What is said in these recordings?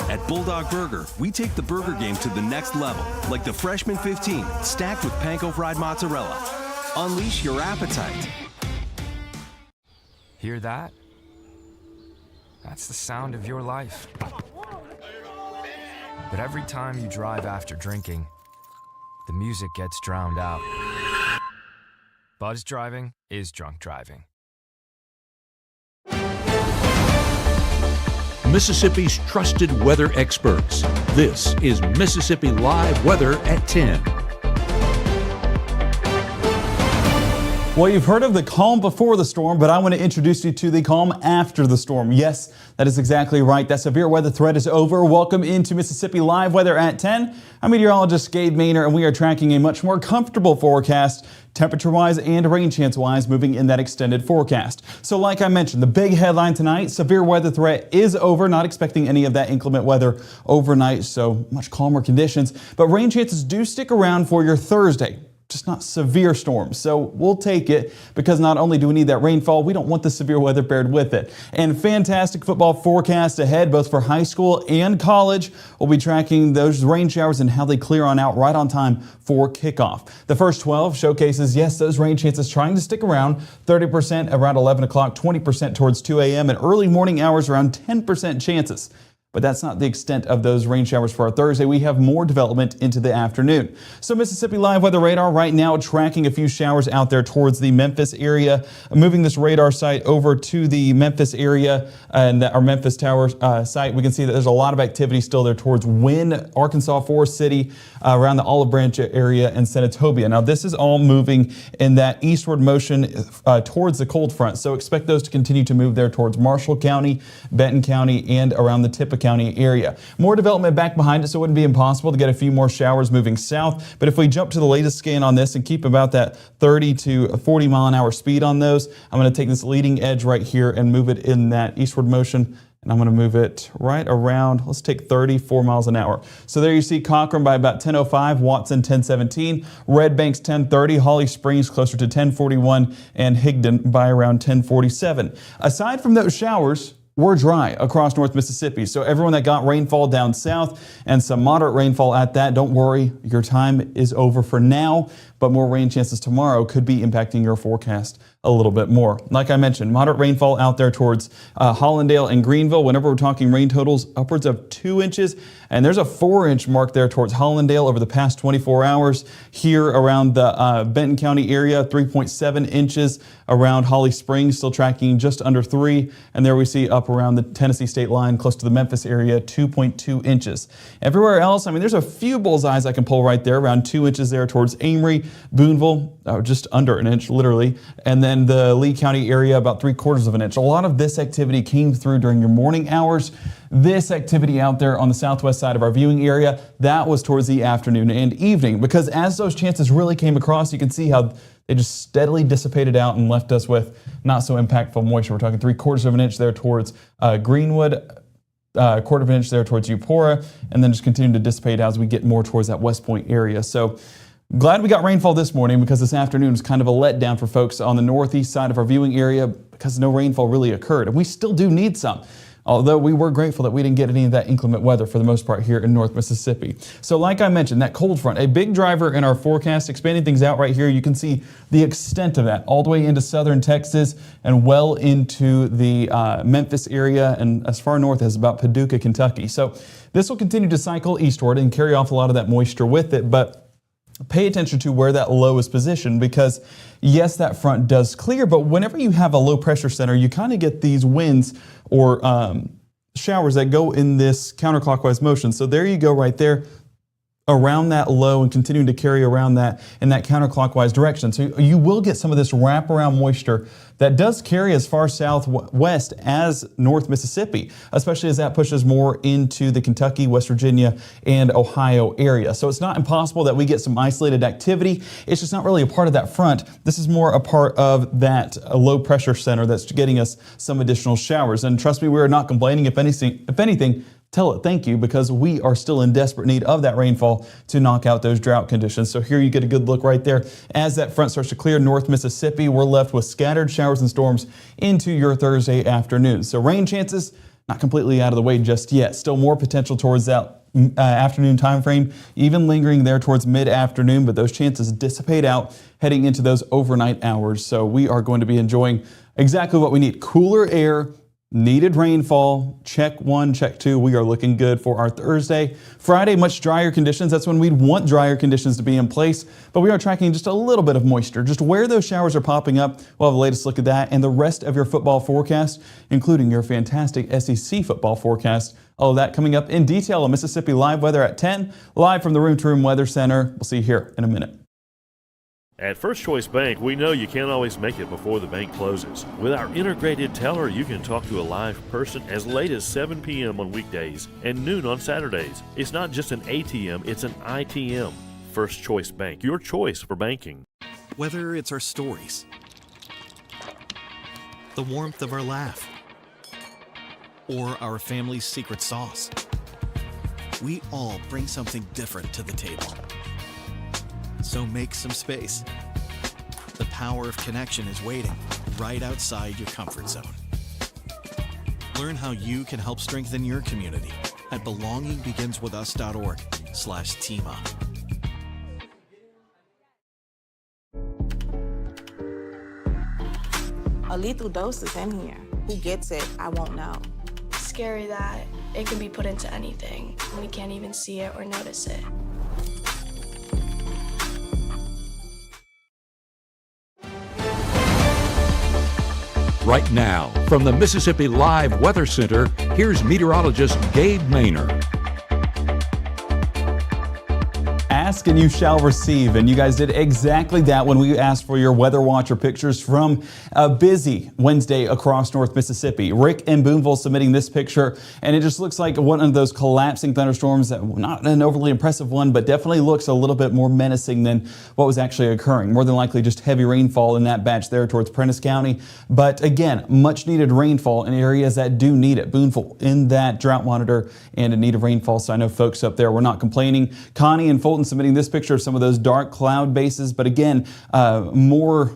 At Bulldog Burger, we take the burger game to the next level, like the Freshman 15, stacked with panko fried mozzarella. Unleash your appetite. Hear that? That's the sound of your life. But every time you drive after drinking, the music gets drowned out. Buzz driving is drunk driving. Mississippi's trusted weather experts. This is Mississippi Live Weather at 10. Well, you've heard of the calm before the storm, but I want to introduce you to the calm after the storm. Yes, that is exactly right. That severe weather threat is over. Welcome into Mississippi Live Weather at 10. I'm meteorologist Gabe Maynor, and we are tracking a much more comfortable forecast, temperature-wise and rain chance-wise, moving in that extended forecast. So like I mentioned, the big headline tonight, severe weather threat is over. Not expecting any of that inclement weather overnight, so much calmer conditions. But rain chances do stick around for your Thursday. Just not severe storms. So we'll take it because not only do we need that rainfall, we don't want the severe weather paired with it. And fantastic football forecast ahead, both for high school and college. We'll be tracking those rain showers and how they clear on out right on time for kickoff. The first 12 showcases, yes, those rain chances trying to stick around 30% around 11 o'clock, 20% towards 2 a.m. and early morning hours around 10% chances. But that's not the extent of those rain showers for our Thursday. We have more development into the afternoon. So Mississippi Live Weather Radar right now tracking a few showers out there towards the Memphis area. Moving this radar site over to the Memphis area and our Memphis Tower site, we can see that there's a lot of activity still there towards Wynne, Arkansas, Forest City, around the Olive Branch area and Senatobia. Now this is all moving in that eastward motion towards the cold front. So expect those to continue to move there towards Marshall County, Benton County, and around the Tippecanoe County area. More development back behind us, so it wouldn't be impossible to get a few more showers moving south. But if we jump to the latest scan on this and keep about that 30 to 40 mile an hour speed on those, I'm going to take this leading edge right here and move it in that eastward motion. And I'm going to move it right around, let's take 34 miles an hour. So there you see Cochran by about 10:05, Watson 10:17, Red Banks 10:30, Holly Springs closer to 10:41, and Higdon by around 10:47. Aside from those showers, we're dry across North Mississippi. So everyone that got rainfall down south and some moderate rainfall at that, don't worry, your time is over for now, but more rain chances tomorrow could be impacting your forecast a little bit more. Like I mentioned, moderate rainfall out there towards Hollandale and Greenville. Whenever we're talking rain totals, upwards of 2 inches, and there's a 4-inch mark there towards Hollandale over the past 24 hours. Here around the Benton County area, 3.7 inches around Holly Springs, still tracking just under 3. And there we see up around the Tennessee state line, close to the Memphis area, 2.2 inches. Everywhere else, I mean, there's a few bullseyes I can pull right there, around 2 inches there towards Amory, Boonville, just under an inch, literally. And then the Lee County area, about 3/4 of an inch. A lot of this activity came through during your morning hours. This activity out there on the southwest side of our viewing area, that was towards the afternoon and evening, because as those chances really came across, you can see how they just steadily dissipated out and left us with not so impactful moisture. We're talking 3/4 of an inch there towards Greenwood, 1/4 of an inch there towards Eupora, and then just continue to dissipate as we get more towards that West Point area. So glad we got rainfall this morning, because this afternoon was kind of a letdown for folks on the northeast side of our viewing area because no rainfall really occurred. And we still do need some, although we were grateful that we didn't get any of that inclement weather for the most part here in North Mississippi. So like I mentioned, that cold front, a big driver in our forecast, expanding things out right here. You can see the extent of that all the way into southern Texas and well into the Memphis area and as far north as about Paducah, Kentucky. So this will continue to cycle eastward and carry off a lot of that moisture with it, but pay attention to where that low is positioned, because yes, that front does clear, but whenever you have a low pressure center, you kind of get these winds or showers that go in this counterclockwise motion. So there you go right there around that low and continuing to carry around that in that counterclockwise direction. So you will get some of this wraparound moisture that does carry as far southwest as North Mississippi, especially as that pushes more into the Kentucky, West Virginia, and Ohio area. So it's not impossible that we get some isolated activity. It's just not really a part of that front. This is more a part of that low pressure center that's getting us some additional showers. And trust me, we are not complaining. If anything, tell it thank you, because we are still in desperate need of that rainfall to knock out those drought conditions. So here you get a good look right there. As that front starts to clear North Mississippi, we're left with scattered showers and storms into your Thursday afternoon. So rain chances, not completely out of the way just yet. Still more potential towards that afternoon time frame, even lingering there towards mid-afternoon, but those chances dissipate out heading into those overnight hours. So we are going to be enjoying exactly what we need. Cooler air, needed rainfall, check 1, check 2. We are looking good for our Thursday. Friday, much drier conditions. That's when we'd want drier conditions to be in place, but we are tracking just a little bit of moisture. Just where those showers are popping up, we'll have the latest look at that and the rest of your football forecast, including your fantastic SEC football forecast. All of that coming up in detail on Mississippi Live Weather at 10, live from the Room to Room Weather Center. We'll see you here in a minute. At First Choice Bank, we know you can't always make it before the bank closes. With our integrated teller, you can talk to a live person as late as 7 p.m. on weekdays and noon on Saturdays. It's not just an ATM, it's an ITM. First Choice Bank, your choice for banking. Whether it's our stories, the warmth of our laugh, or our family's secret sauce, we all bring something different to the table. So make some space. The power of connection is waiting right outside your comfort zone. Learn how you can help strengthen your community at belongingbeginswithus.org/teamup. A lethal dose is in here. Who gets it, I won't know. Scary that it can be put into anything and we can't even see it or notice it. Right now, from the Mississippi Live Weather Center, here's meteorologist Gabe Maynard. Ask and you shall receive, and you guys did exactly that when we asked for your Weather Watcher pictures from a busy Wednesday across North Mississippi. Rick in Boonville submitting this picture, and it just looks like one of those collapsing thunderstorms, that not an overly impressive one, but definitely looks a little bit more menacing than what was actually occurring. More than likely just heavy rainfall in that batch there towards Prentiss County, but again, much needed rainfall in areas that do need it. Boonville in that drought monitor and in need of rainfall, so I know folks up there were not complaining. Connie and Fulton submitting this picture of some of those dark cloud bases, but again, more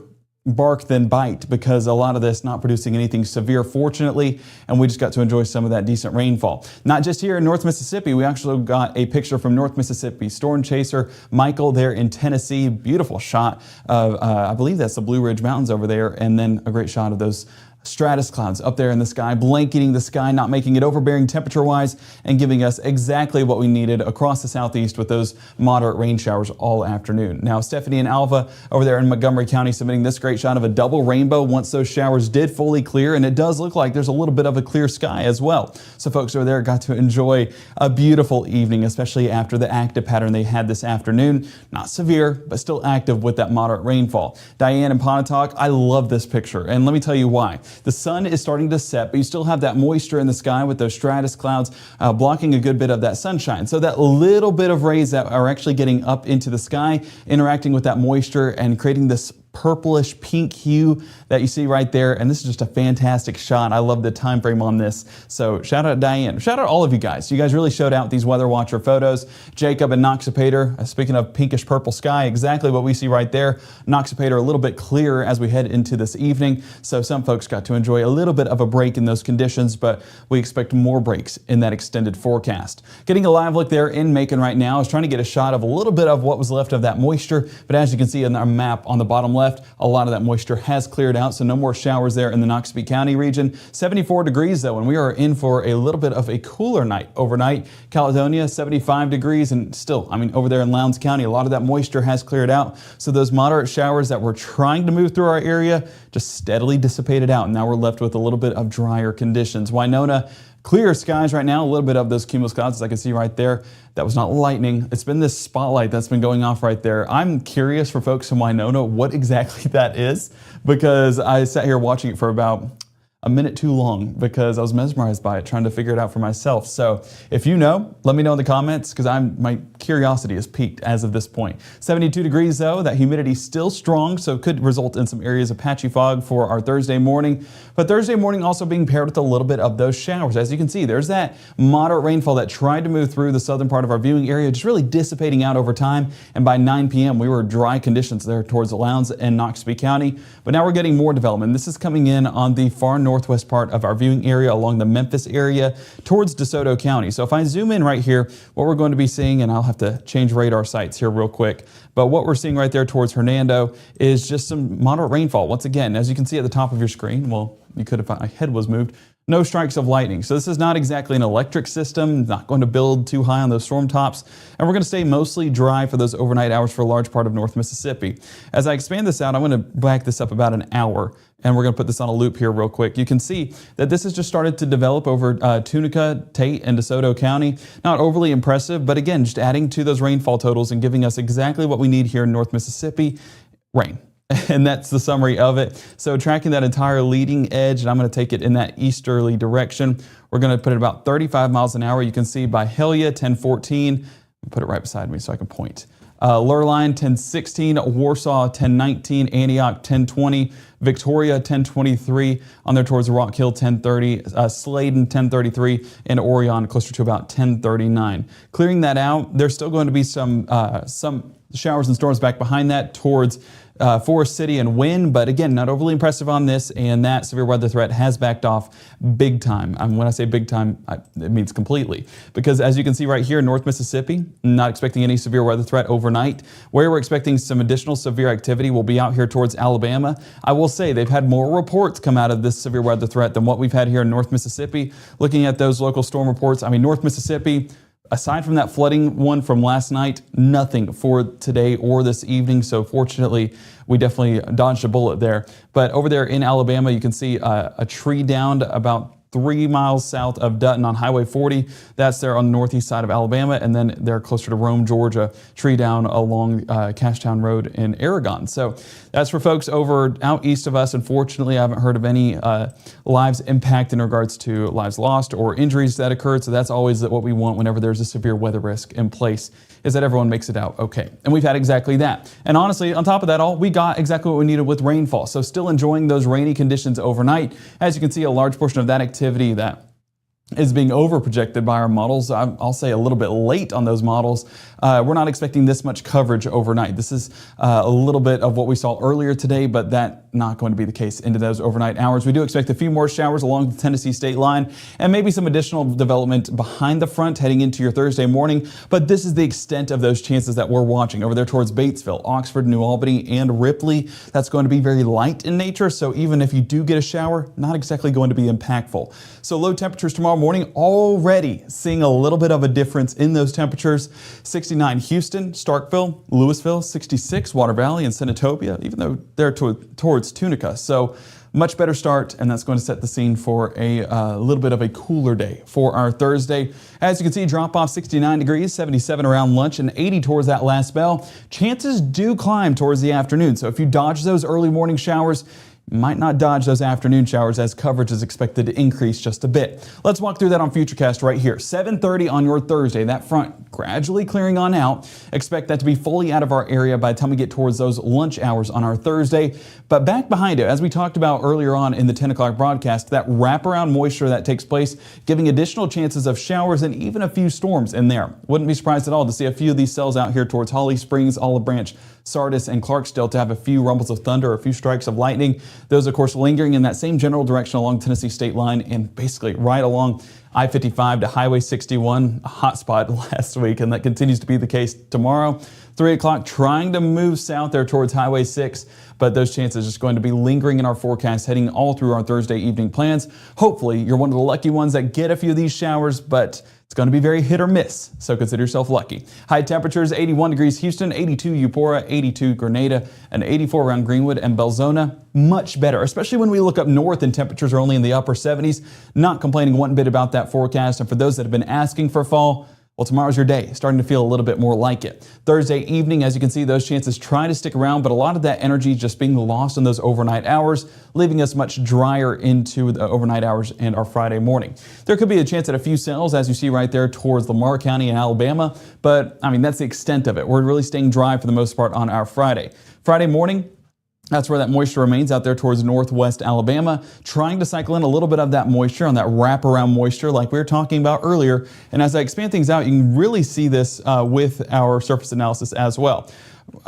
bark than bite, because a lot of this not producing anything severe, fortunately, and we just got to enjoy some of that decent rainfall. Not just here in North Mississippi, we actually got a picture from North Mississippi storm chaser Michael there in Tennessee. Beautiful shot of, I believe that's the Blue Ridge Mountains over there, and then a great shot of those stratus clouds up there in the sky, blanketing the sky, not making it overbearing temperature-wise, and giving us exactly what we needed across the southeast with those moderate rain showers all afternoon. Now, Stephanie and Alva over there in Montgomery County submitting this great shot of a double rainbow once those showers did fully clear, and it does look like there's a little bit of a clear sky as well. So folks over there got to enjoy a beautiful evening, especially after the active pattern they had this afternoon. Not severe, but still active with that moderate rainfall. Diane in Pontotoc, I love this picture, and let me tell you why. The sun is starting to set, but you still have that moisture in the sky with those stratus clouds blocking a good bit of that sunshine. So that little bit of rays that are actually getting up into the sky, interacting with that moisture and creating this purplish pink hue that you see right there, and this is just a fantastic shot. I love the time frame on this. So shout out Diane, shout out all of you guys. You guys really showed out these Weather Watcher photos. Jacob and Noxapater, speaking of pinkish purple sky, exactly what we see right there. Noxapater a little bit clearer as we head into this evening, so some folks got to enjoy a little bit of a break in those conditions, but we expect more breaks in that extended forecast. Getting a live look there in Macon right now. I was trying to get a shot of a little bit of what was left of that moisture, but as you can see in our map on the bottom left, a lot of that moisture has cleared out, so no more showers there in the Noxubee County region. 74 degrees though, and we are in for a little bit of a cooler night overnight. Caledonia, 75 degrees, and still, I mean, over there in Lowndes County, a lot of that moisture has cleared out, so those moderate showers that were trying to move through our area just steadily dissipated out, and now we're left with a little bit of drier conditions. Winona, clear skies right now, a little bit of those cumulus clouds, as I can see right there. That was not lightning. It's been this spotlight that's been going off right there. I'm curious for folks in Winona what exactly that is, because I sat here watching it for about a minute too long because I was mesmerized by it, trying to figure it out for myself. So if you know, let me know in the comments, because my curiosity is piqued as of this point. 72 degrees though, that humidity still strong, so it could result in some areas of patchy fog for our Thursday morning. But Thursday morning also being paired with a little bit of those showers. As you can see, there's that moderate rainfall that tried to move through the southern part of our viewing area, just really dissipating out over time. And by 9 p.m. we were dry conditions there towards Lowndes and Noxubee County. But now we're getting more development. This is coming in on the far north northwest part of our viewing area along the Memphis area towards DeSoto County. So if I zoom in right here, what we're going to be seeing, and I'll have to change radar sites here real quick, but what we're seeing right there towards Hernando is just some moderate rainfall. Once again, as you can see at the top of your screen, well, you could if my head was moved, no strikes of lightning. So this is not exactly an electric system, not going to build too high on those storm tops, and we're going to stay mostly dry for those overnight hours for a large part of North Mississippi. As I expand this out, I'm going to back this up about an hour, and we're going to put this on a loop here real quick. You can see that this has just started to develop over Tunica, Tate, and DeSoto County. Not overly impressive, but again, just adding to those rainfall totals and giving us exactly what we need here in North Mississippi, rain. And that's the summary of it. So tracking that entire leading edge, and I'm going to take it in that easterly direction. We're going to put it about 35 miles an hour. You can see Byhalia, 1014. Put it right beside me so I can point. Lurline, 1016. Warsaw, 1019. Antioch, 1020. Victoria, 1023. On there towards Rock Hill, 1030. Sladen, 1033. And Orion, closer to about 1039. Clearing that out, there's still going to be some showers and storms back behind that towards Forest City and Wynn, but again, not overly impressive on this, and that severe weather threat has backed off big time. When I say big time, it means completely. Because as you can see right here in North Mississippi, not expecting any severe weather threat overnight. Where we're expecting some additional severe activity will be out here towards Alabama. I will say they've had more reports come out of this severe weather threat than what we've had here in North Mississippi. Looking at those local storm reports, I mean, North Mississippi, aside from that flooding one from last night, nothing for today or this evening. So fortunately, we definitely dodged a bullet there. But over there in Alabama, you can see a tree downed about 3 miles south of Dutton on Highway 40. That's there on the northeast side of Alabama. And then they're closer to Rome, Georgia, tree down along Cashtown Road in Aragon. So that's for folks over out east of us. Unfortunately, I haven't heard of any lives impacted in regards to lives lost or injuries that occurred. So that's always what we want whenever there's a severe weather risk in place, is that everyone makes it out okay. And we've had exactly that. And honestly, on top of that all, we got exactly what we needed with rainfall. So still enjoying those rainy conditions overnight. As you can see, a large portion of that activity that is being over projected by our models. I'll say a little bit late on those models. We're not expecting this much coverage overnight. This is a little bit of what we saw earlier today, but that not going to be the case into those overnight hours. We do expect a few more showers along the Tennessee state line and maybe some additional development behind the front heading into your Thursday morning. But this is the extent of those chances that we're watching over there towards Batesville, Oxford, New Albany, and Ripley. That's going to be very light in nature. So even if you do get a shower, not exactly going to be impactful. So low temperatures tomorrow morning, already seeing a little bit of a difference in those temperatures. 69 Houston, Starkville, Louisville, 66 Water Valley and Senatobia, even though they're towards Tunica. So much better start, and that's going to set the scene for a little bit of a cooler day for our Thursday. As you can see, drop off 69 degrees, 77 around lunch, and 80 towards that last bell. Chances do climb towards the afternoon. So if you dodge those early morning showers, might not dodge those afternoon showers as coverage is expected to increase just a bit. Let's walk through that on Futurecast right here. 7:30 on your Thursday. That front gradually clearing on out. Expect that to be fully out of our area by the time we get towards those lunch hours on our Thursday. But back behind it, as we talked about earlier on in the 10 o'clock broadcast, that wraparound moisture that takes place, giving additional chances of showers and even a few storms in there. Wouldn't be surprised at all to see a few of these cells out here towards Holly Springs, Olive Branch, Sardis, and Clarksdale to have a few rumbles of thunder, a few strikes of lightning. Those, of course, lingering in that same general direction along Tennessee state line and basically right along I-55 to Highway 61, a hot spot last week, and that continues to be the case tomorrow. 3 o'clock, trying to move south there towards Highway 6, but those chances are just going to be lingering in our forecast heading all through our Thursday evening plans. Hopefully, you're one of the lucky ones that get a few of these showers, but it's going to be very hit or miss, so consider yourself lucky. High temperatures, 81 degrees Houston, 82 Eupora, 82 Grenada, and 84 around Greenwood and Belzona. Much better, especially when we look up north and temperatures are only in the upper 70s. Not complaining one bit about that forecast. And for those that have been asking for fall, well, tomorrow's your day, starting to feel a little bit more like it. Thursday evening, as you can see, those chances try to stick around, but a lot of that energy just being lost in those overnight hours, leaving us much drier into the overnight hours and our Friday morning. There could be a chance at a few cells, as you see right there towards Lamar County in Alabama, but I mean, that's the extent of it. We're really staying dry for the most part on our Friday. Friday morning, that's where that moisture remains out there towards northwest Alabama, trying to cycle in a little bit of that moisture on that wraparound moisture like we were talking about earlier. And as I expand things out, you can really see this with our surface analysis as well.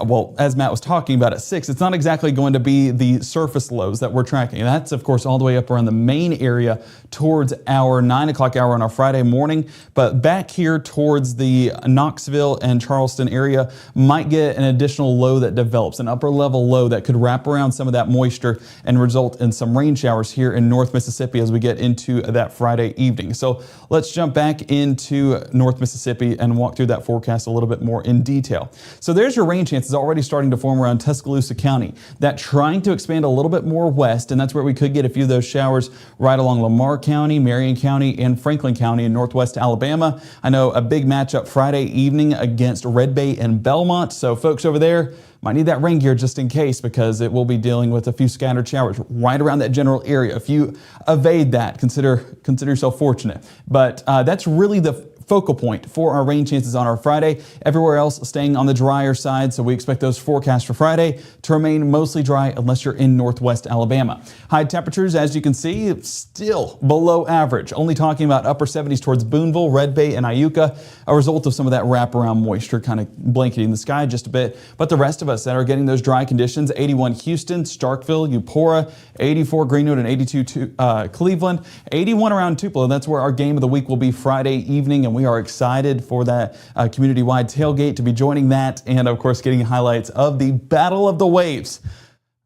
well, as Matt was talking about at 6, it's not exactly going to be the surface lows that we're tracking. And that's, of course, all the way up around the main area towards our 9 o'clock hour on our Friday morning. But back here towards the Knoxville and Charleston area might get an additional low that develops, an upper level low that could wrap around some of that moisture and result in some rain showers here in North Mississippi as we get into that Friday evening. So let's jump back into North Mississippi and walk through that forecast a little bit more in detail. So there's your rain chances already starting to form around Tuscaloosa County. That trying to expand a little bit more west, and that's where we could get a few of those showers right along Lamar County, Marion County, and Franklin County in northwest Alabama. I know a big matchup Friday evening against Red Bay and Belmont, so folks over there might need that rain gear just in case, because it will be dealing with a few scattered showers right around that general area. If you evade that, consider yourself fortunate. But that's really the focal point for our rain chances on our Friday. Everywhere else staying on the drier side, so we expect those forecasts for Friday to remain mostly dry unless you're in northwest Alabama. High temperatures, as you can see, still below average. Only talking about upper 70s towards Boonville, Red Bay, and Iuka, a result of some of that wraparound moisture kind of blanketing the sky just a bit. But the rest of us that are getting those dry conditions, 81 Houston, Starkville, Eupora, 84 Greenwood, and 82 Cleveland, 81 around Tupelo. That's where our game of the week will be Friday evening, and we are excited for that community-wide tailgate to be joining that, and of course getting highlights of the Battle of the Waves.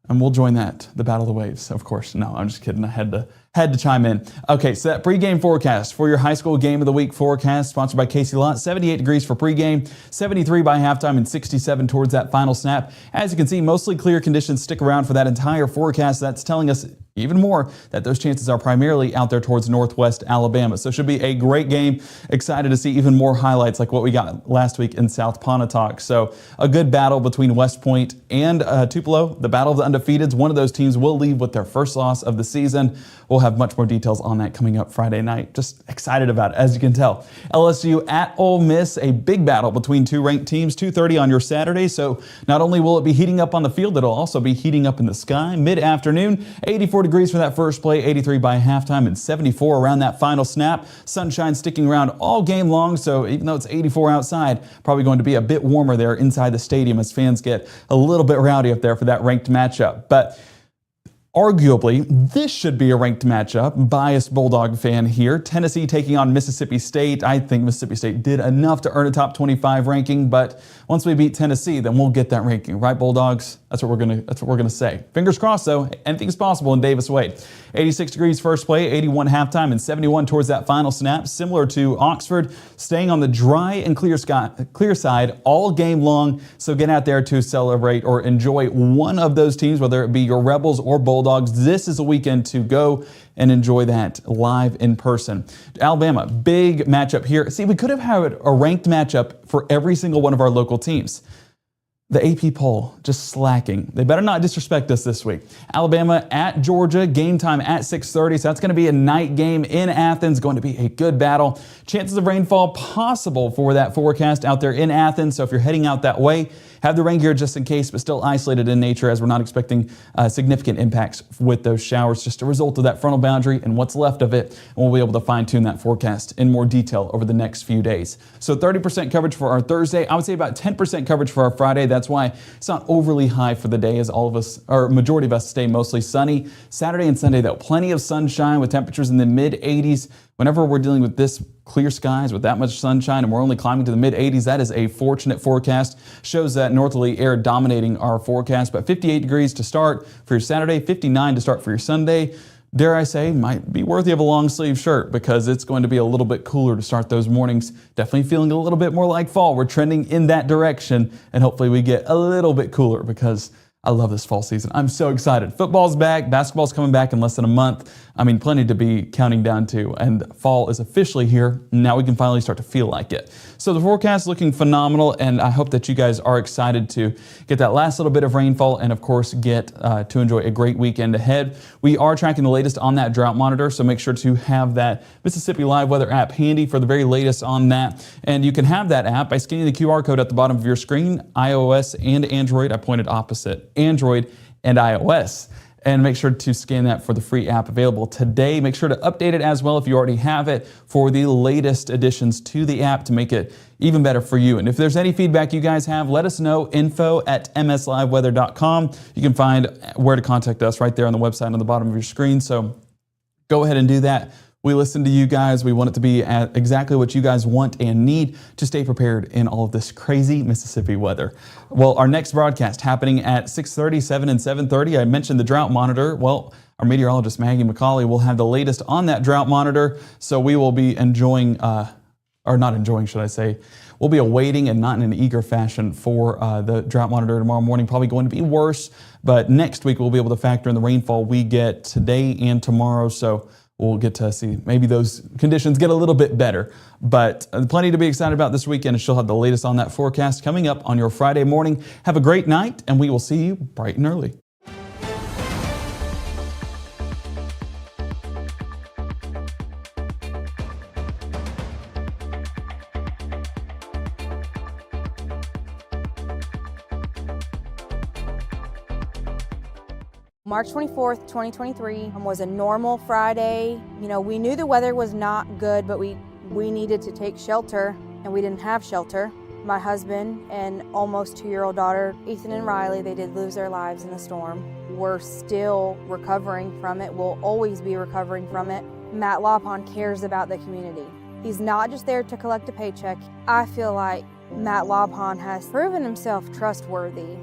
And we'll join that, the Battle of the Waves, of course. No, I'm just kidding. I had to chime in. Okay, so that pregame forecast for your high school game of the week forecast, sponsored by Casey Lott. 78 degrees for pregame, 73 by halftime, and 67 towards that final snap. As you can see, mostly clear conditions stick around for that entire forecast. That's telling us even more that those chances are primarily out there towards northwest Alabama. So it should be a great game. Excited to see even more highlights like what we got last week in South Pontotoc. So a good battle between West Point and Tupelo, the battle of the undefeateds. One of those teams will leave with their first loss of the season. We'll have much more details on that coming up Friday night. Just excited about it, as you can tell. LSU at Ole Miss, a big battle between two ranked teams, 2:30 on your Saturday. So not only will it be heating up on the field, it'll also be heating up in the sky. Mid-afternoon, 84 degrees for that first play, 83 by halftime, and 74 around that final snap. Sunshine sticking around all game long, so even though it's 84 outside, probably going to be a bit warmer there inside the stadium as fans get a little bit rowdy up there for that ranked matchup. But arguably, this should be a ranked matchup. Biased Bulldog fan here. Tennessee taking on Mississippi State. I think Mississippi State did enough to earn a top 25 ranking, but once we beat Tennessee, then we'll get that ranking, right, Bulldogs? That's what we're gonna say. Fingers crossed, though. Anything's possible in Davis Wade. 86 degrees first play, 81 halftime, and 71 towards that final snap. Similar to Oxford, staying on the dry and clear side all game long. So get out there to celebrate or enjoy one of those teams, whether it be your Rebels or Bulldogs. This is a weekend to go and enjoy that live in person. Alabama, big matchup here. See, we could have had a ranked matchup for every single one of our local teams. The AP poll just slacking. They better not disrespect us this week. Alabama at Georgia, game time at 6:30. So that's going to be a night game in Athens. Going to be a good battle. Chances of rainfall possible for that forecast out there in Athens. So if you're heading out that way, have the rain gear just in case, but still isolated in nature as we're not expecting significant impacts with those showers, just a result of that frontal boundary and what's left of it. And we'll be able to fine tune that forecast in more detail over the next few days. So 30% coverage for our Thursday. I would say about 10% coverage for our Friday. That's why it's not overly high for the day, as all of us, or majority of us, stay mostly sunny. Saturday and Sunday, though, plenty of sunshine with temperatures in the mid-80s. Whenever we're dealing with this clear skies with that much sunshine and we're only climbing to the mid-80s, that is a fortunate forecast. Shows that northerly air dominating our forecast. But 58 degrees to start for your Saturday, 59 to start for your Sunday. Dare I say, might be worthy of a long sleeve shirt because it's going to be a little bit cooler to start those mornings. Definitely feeling a little bit more like fall. We're trending in that direction, and hopefully we get a little bit cooler because I love this fall season. I'm so excited. Football's back. Basketball's coming back in less than a month. I mean, plenty to be counting down to. And fall is officially here. Now we can finally start to feel like it. So the forecast is looking phenomenal, and I hope that you guys are excited to get that last little bit of rainfall and, of course, get to enjoy a great weekend ahead. We are tracking the latest on that drought monitor, so make sure to have that Mississippi Live Weather app handy for the very latest on that. And you can have that app by scanning the QR code at the bottom of your screen, iOS and Android. I pointed opposite. Android and iOS. and make sure to scan that for the free app available today. Make sure to update it as well if you already have it for the latest additions to the app to make it even better for you. And if there's any feedback you guys have, let us know. info@msliveweather.com. You can find where to contact us right there on the website on the bottom of your screen. So go ahead and do that. We listen to you guys. We want it to be at exactly what you guys want and need to stay prepared in all of this crazy Mississippi weather. Well, our next broadcast happening at 6:30, 7 and 7:30. I mentioned the drought monitor. Well, our meteorologist Maggie McCauley will have the latest on that drought monitor. So we will be enjoying, or not enjoying, should I say, we'll be awaiting and not in an eager fashion for the drought monitor tomorrow morning. Probably going to be worse, but next week we'll be able to factor in the rainfall we get today and tomorrow. So we'll get to see maybe those conditions get a little bit better. But plenty to be excited about this weekend, and she'll have the latest on that forecast coming up on your Friday morning. Have a great night, and we will see you bright and early. March 24th, 2023 was a normal Friday. You know, we knew the weather was not good, but we needed to take shelter, and we didn't have shelter. My husband and almost 2-year-old daughter, Ethan and Riley, they did lose their lives in the storm. We're still recovering from it. We'll always be recovering from it. Matt Lawpon cares about the community. He's not just there to collect a paycheck. I feel like Matt Lawpon has proven himself trustworthy.